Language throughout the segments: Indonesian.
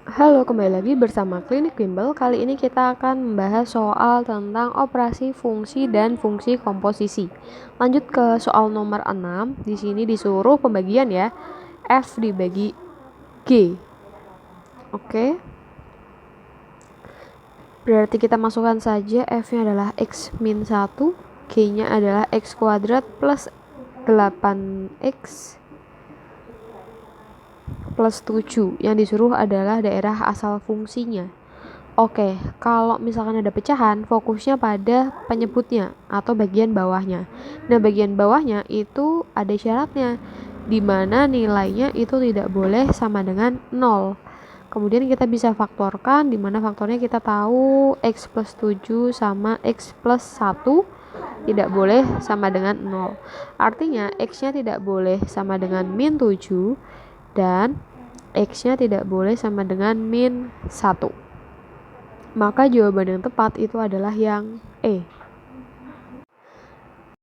Halo, kembali lagi bersama Klinik Bimbel. Kali ini kita akan membahas soal tentang operasi fungsi dan fungsi komposisi. Lanjut ke soal nomor 6. Di sini disuruh pembagian ya. F dibagi G. Oke. Berarti kita masukkan saja F-nya adalah X min 1, G-nya adalah X kuadrat plus 8X plus 7. Yang disuruh adalah daerah asal fungsinya. Oke, kalau misalkan ada pecahan, fokusnya pada penyebutnya atau bagian bawahnya. Nah, bagian bawahnya itu ada syaratnya, di mana nilainya itu tidak boleh sama dengan 0. Kemudian kita bisa faktorkan, di mana faktornya kita tahu X plus 7 sama X plus 1 tidak boleh sama dengan 0. Artinya, X-nya tidak boleh sama dengan min 7 dan X-nya tidak boleh sama dengan min 1. Maka jawaban yang tepat itu adalah yang E.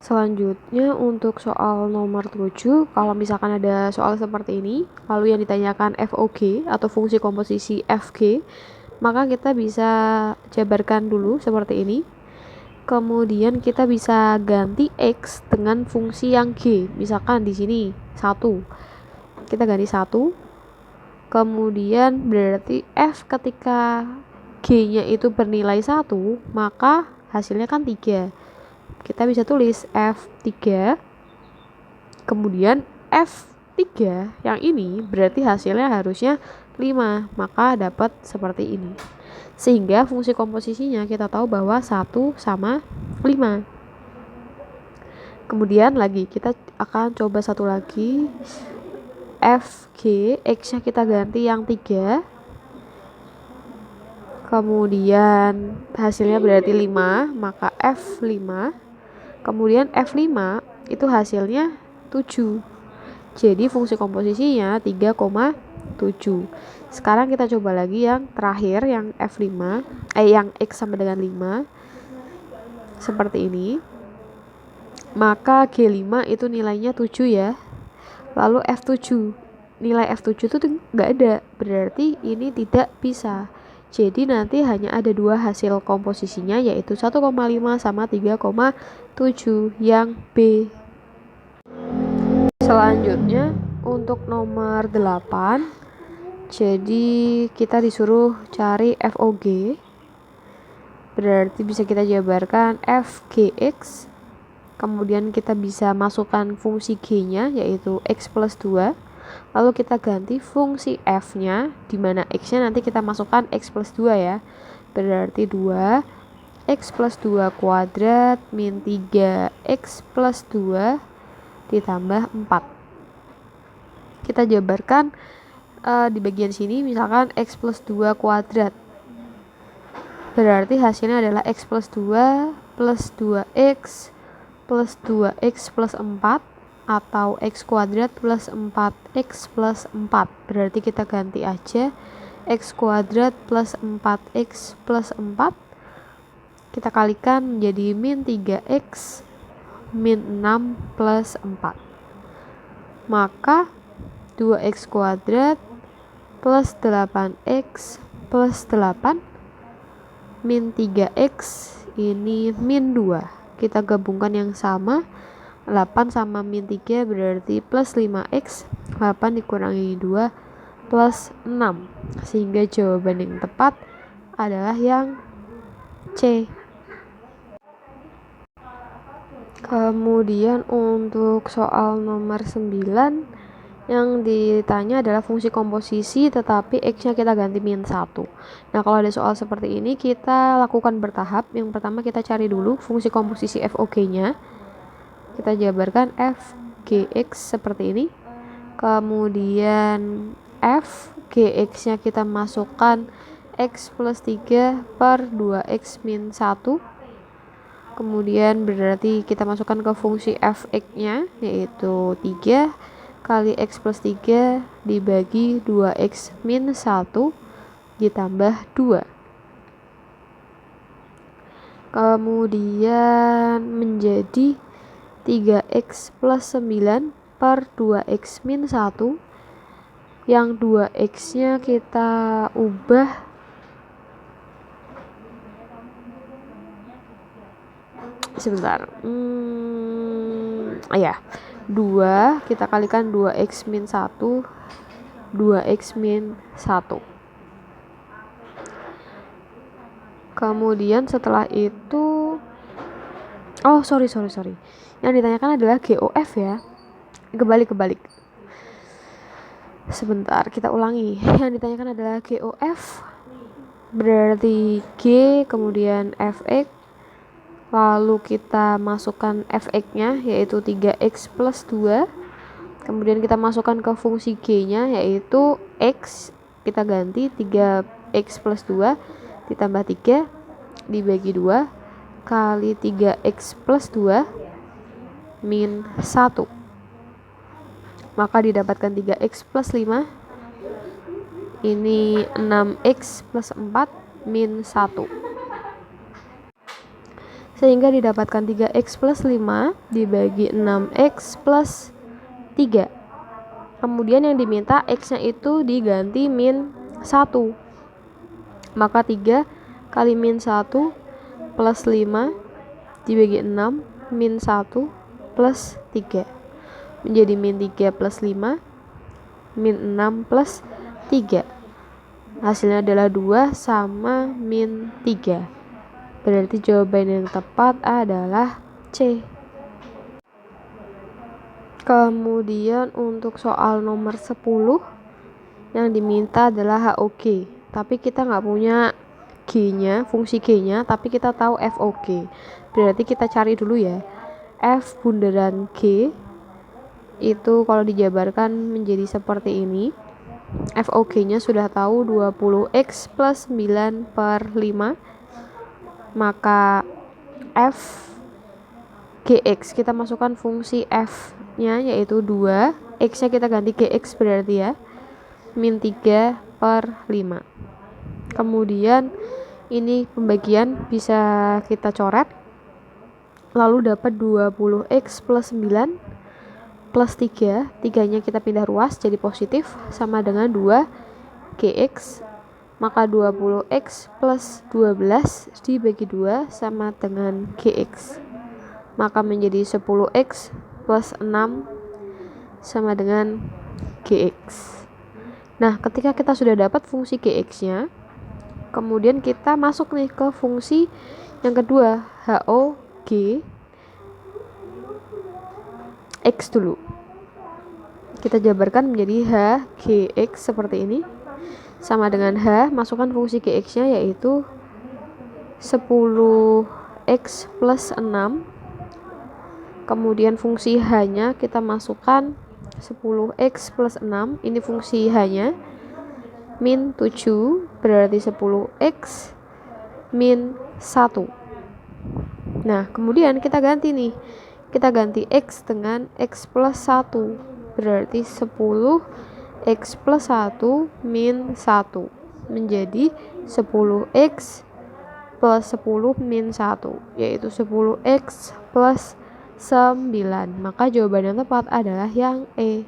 Selanjutnya untuk soal nomor 7, kalau misalkan ada soal seperti ini, lalu yang ditanyakan FOG atau fungsi komposisi FG, maka kita bisa jabarkan dulu seperti ini. Kemudian kita bisa ganti X dengan fungsi yang G. Misalkan di sini 1. Kita ganti 1. Kemudian berarti F ketika G-nya itu bernilai 1, maka hasilnya kan 3. Kita bisa tulis F3, kemudian F3 yang ini berarti hasilnya harusnya 5, maka dapat seperti ini. Sehingga fungsi komposisinya kita tahu bahwa 1 sama 5. Kemudian lagi kita akan coba satu lagi. FG, X-nya kita ganti yang 3. Kemudian hasilnya berarti 5, maka F5. Kemudian F5 itu hasilnya 7. Jadi fungsi komposisinya 3,7. Sekarang kita coba lagi yang terakhir, yang F5, yang X sama dengan 5. Seperti ini. Maka G5 itu nilainya 7 ya. Lalu F7. Nilai F7 itu enggak ada. Berarti ini tidak bisa. Jadi nanti hanya ada dua hasil komposisinya, yaitu 1,5 sama 3,7 yang B. Selanjutnya untuk nomor 8, jadi kita disuruh cari FOG. Berarti bisa kita jabarkan FGX. Kemudian kita bisa masukkan fungsi G-nya yaitu X plus 2. Lalu kita ganti fungsi F-nya, di mana X-nya nanti kita masukkan X plus 2 ya. Berarti 2 X plus 2 kuadrat min 3 X plus 2 ditambah 4. Kita jabarkan di bagian sini misalkan X plus 2 kuadrat. Berarti hasilnya adalah X plus 2 plus 2X plus 2X plus 4 atau X kuadrat plus 4X plus 4. Berarti kita ganti aja X kuadrat plus 4X plus 4. Kita kalikan menjadi min 3X min 6 plus 4. Maka 2X kuadrat plus 8X plus 8 min 3X ini min 2. Kita gabungkan yang sama, 8 sama min 3 berarti plus 5X, 8 dikurangi 2 plus 6, sehingga jawaban yang tepat adalah yang C. Kemudian untuk soal nomor 9, yang ditanya adalah fungsi komposisi tetapi X-nya kita ganti min 1. Nah, kalau ada soal seperti ini kita lakukan bertahap. Yang pertama kita cari dulu fungsi komposisi FOG-nya. Kita jabarkan FGX seperti ini. Kemudian FGX-nya kita masukkan X plus 3 per 2X min 1. Kemudian berarti kita masukkan ke fungsi Fx-nya yaitu 3 kali X plus 3 dibagi 2X min 1 ditambah 2. Kemudian menjadi 3X plus 9 per 2X min 1. Yang 2x nya kita ubah sebentar. 2 kita kalikan 2x min 1, 2x min 1. Kemudian setelah itu sorry. Yang ditanyakan adalah GOF ya. Kebalik. Sebentar, kita ulangi. Yang ditanyakan adalah GOF, berarti G kemudian Fx, lalu kita masukkan Fx-nya yaitu 3x plus 2, kemudian kita masukkan ke fungsi G-nya yaitu x, kita ganti 3x plus 2 ditambah 3 dibagi 2 kali 3x plus 2 min 1. Maka didapatkan 3x plus 5, ini 6x plus 4 min 1. Sehingga didapatkan 3x plus 5 dibagi 6x plus 3. Kemudian yang diminta x-nya itu diganti min 1. Maka 3 kali min 1 plus 5 dibagi 6 min 1 plus 3. Menjadi min 3 plus 5 min 6 plus 3. Hasilnya adalah 2 sama min 3. Berarti jawaban yang tepat adalah C. Kemudian untuk soal nomor 10 yang diminta adalah HOG, tapi kita nggak punya G-nya, fungsi G-nya, tapi kita tahu FOG. Berarti kita cari dulu ya. F bundaran G itu kalau dijabarkan menjadi seperti ini. FOG-nya sudah tahu 20x plus 9 per 5. Maka F GX kita masukkan fungsi F-nya yaitu 2. X-nya kita ganti GX berarti ya. Min 3 per 5. Kemudian ini pembagian bisa kita coret. Lalu dapat 20x plus 9 plus 3, 3-nya kita pindah ruas jadi positif sama dengan 2 GX, maka 20x plus 12 dibagi 2 sama dengan GX, maka menjadi 10x plus 6 sama dengan GX. Nah, ketika kita sudah dapat fungsi GX-nya, kemudian kita masuk nih ke fungsi yang kedua, HOG X dulu. Kita jabarkan menjadi H GX seperti ini. Sama dengan H, masukkan fungsi GX-nya yaitu 10x plus 6. Kemudian fungsi H-nya kita masukkan 10x plus 6. Ini fungsi H-nya. Min 7 berarti 10x min 1. Nah, kemudian kita ganti nih. Kita ganti X dengan X plus 1. Berarti 10X plus 1 min 1. Menjadi 10X plus 10 min 1. Yaitu 10X plus 9. Maka jawaban yang tepat adalah yang E.